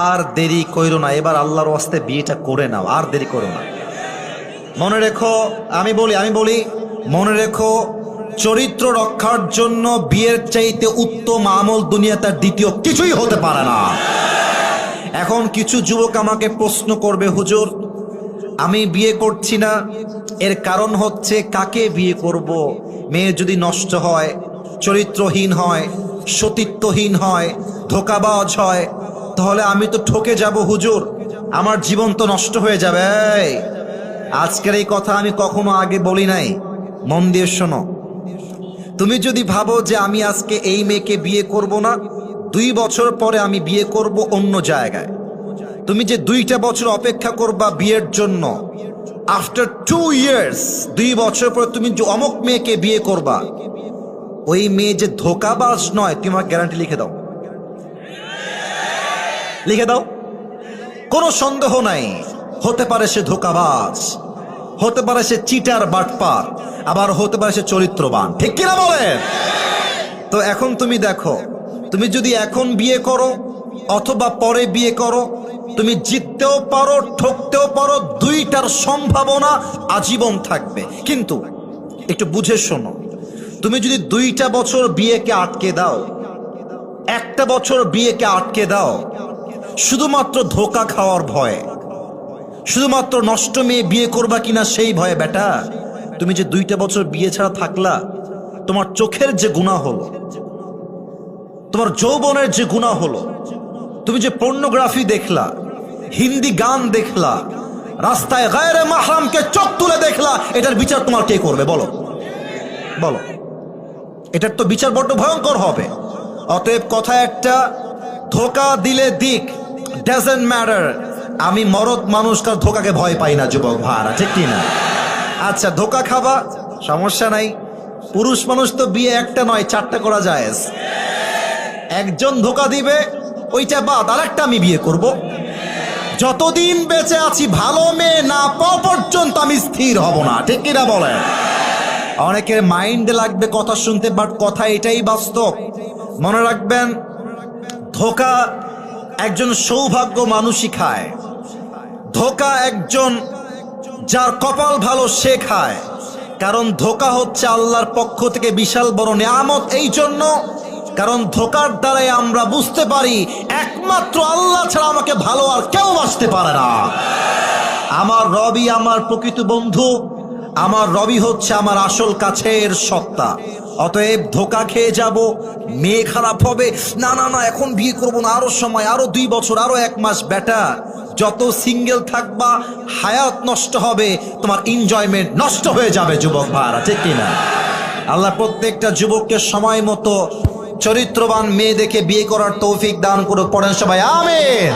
আর দেরি কইরো না, এবার আল্লাহর ওয়াস্তে বিয়েটা করে নাও, আর দেরি করো না। মনে রেখো, আমি বলি মনে রেখো, চরিত্র রক্ষার জন্য বিয়ের চাইতে উত্তম আমল দুনিয়াতে দ্বিতীয় কিছুই হতে পারে না। এখন কিছু যুবক আমাকে প্রশ্ন করবে, হুজুর আমি বিয়ে করছি না, এর কারণ হচ্ছে কাকে বিয়ে করব? মেয়ে যদি নষ্ট হয়, চরিত্রহীন হয়, সতীত্বহীন হয়, ধোঁকাবাজ হয়, তাহলে আমি তো ঠকে যাব হুজুর, আমার জীবন তো নষ্ট হয়ে যাবে। আজকের এই কথা আমি কখনো আগে বলি নাই, মন দিয়ে শোনো। তুমি যদি ভাবো যে আমি আজকে এই মেয়েকে বিয়ে করব না, 2 বছর পরে আমি বিয়ে করব অন্য জায়গায়, তুমি যে 2টা বছর অপেক্ষা করবা বিয়ের জন্য, আফটার 2 ইয়ার্স, 2 বছর পরে তুমি যে অমুক মেয়েকে বিয়ে করবা, ওই মেয়ে যে ধোঁকাবাজ নয়, তুমি আমার গ্যারান্টি লিখে দাও, লিখে দাও, কোনো সন্দেহ নাই। হতে পারে সে ধোঁকাবাজ, হতে পারে সে চিটার বাটপার, আবার হতে পারে সে চরিত্রবান, ঠিক কিনা বলেন? তো এখন তুমি দেখো, তুমি যদি এখন বিয়ে করো অথবা পরে বিয়ে করো, তুমি জিততেও পারো, ঠকতেও পারো, 2টার সম্ভাবনা আজীবন থাকবে। কিন্তু একটু বুঝে শোনো, তুমি যদি 2টা বছর বিয়েকে আটকে দাও, 1টা বছর বিয়েকে আটকে দাও, শুধুমাত্র ধোঁকা খাওয়ার ভয়ে, শুধুমাত্র নষ্ট মেয়ে বিয়ে করবা কিনা সেই ভয়ে, বেটা তুমি যে 2টা বছর বিয়ে ছাড়া থাকলা, তোমার চোখের যে গুনাহ হলো, তোমার যৌবনের যে গুনাহ হলো, তুমি যে পর্নোগ্রাফি দেখলা, হিন্দি গান দেখলা, রাস্তায় গায়রে মাহরামকে চোখ তুলে দেখলা, এটার বিচার তোমার কে করবে বলো? বলো, এটার তো বিচার বড্ড ভয়ঙ্কর হবে। অতএব কথা একটা, ধোঁকা দিলে দিক, ডাজন্ট ম্যাটার। আমি মরদ মানুষটার ধোঁকাকে ভয় পাই না যুবক ভাইরা, ঠিক কি না? আচ্ছা, ধোঁকা খাবা, সমস্যা নাই, পুরুষ মানুষ তো বিয়ে একটা নয় 4টা করা যায়। একজন ধোঁকা দিবে, ওইটা বাদ আরেকটা আমি বিয়ে করব। যতদিন বেঁচে আছি ভালো মেয়ে না পাওয়া পর্যন্ত আমি স্থির হব না, ঠিক কিনা বলেন? অনেকের মাইন্ডে লাগবে কথা শুনতে, বাট কথা এটাই বাস্তব। মনে রাখবেন, ধোঁকা একজন সৌভাগ্য মানুষই খায়, ধোঁকা একজন যার কপাল ভালো সে খায়। কারণ ধোঁকা হচ্ছে আল্লাহর পক্ষ থেকে বিশাল বড় নিয়ামত। এই জন্য, কারণ ধোঁকার দ্বারাই আমরা বুঝতে পারি একমাত্র আল্লাহ ছাড়া আমাকে ভালো আর কেউ বাসতে পারে না। আমার রবি আমার প্রকৃত বন্ধু, আমার রবি হচ্ছে আমার আসল কাছের সত্তা। অতএব ধোঁকা খেয়ে যাব, মেয়ে খারাপ হবে, না না না এখন বিয়ে করব না, আরো সময়, আরো 2 বছর, আরো 1 মাস, বেটা যত সিঙ্গেল থাকবা হায়াত নষ্ট হবে, তোমার এনজয়মেন্ট নষ্ট হয়ে যাবে যুবক ভাইরা, ঠিক কিনা? আল্লাহ প্রত্যেকটা যুবককে সময় মতো চরিত্রবান মেয়ে দেখে বিয়ে করার তৌফিক দান করুক, পড়েন সবাই আমিন।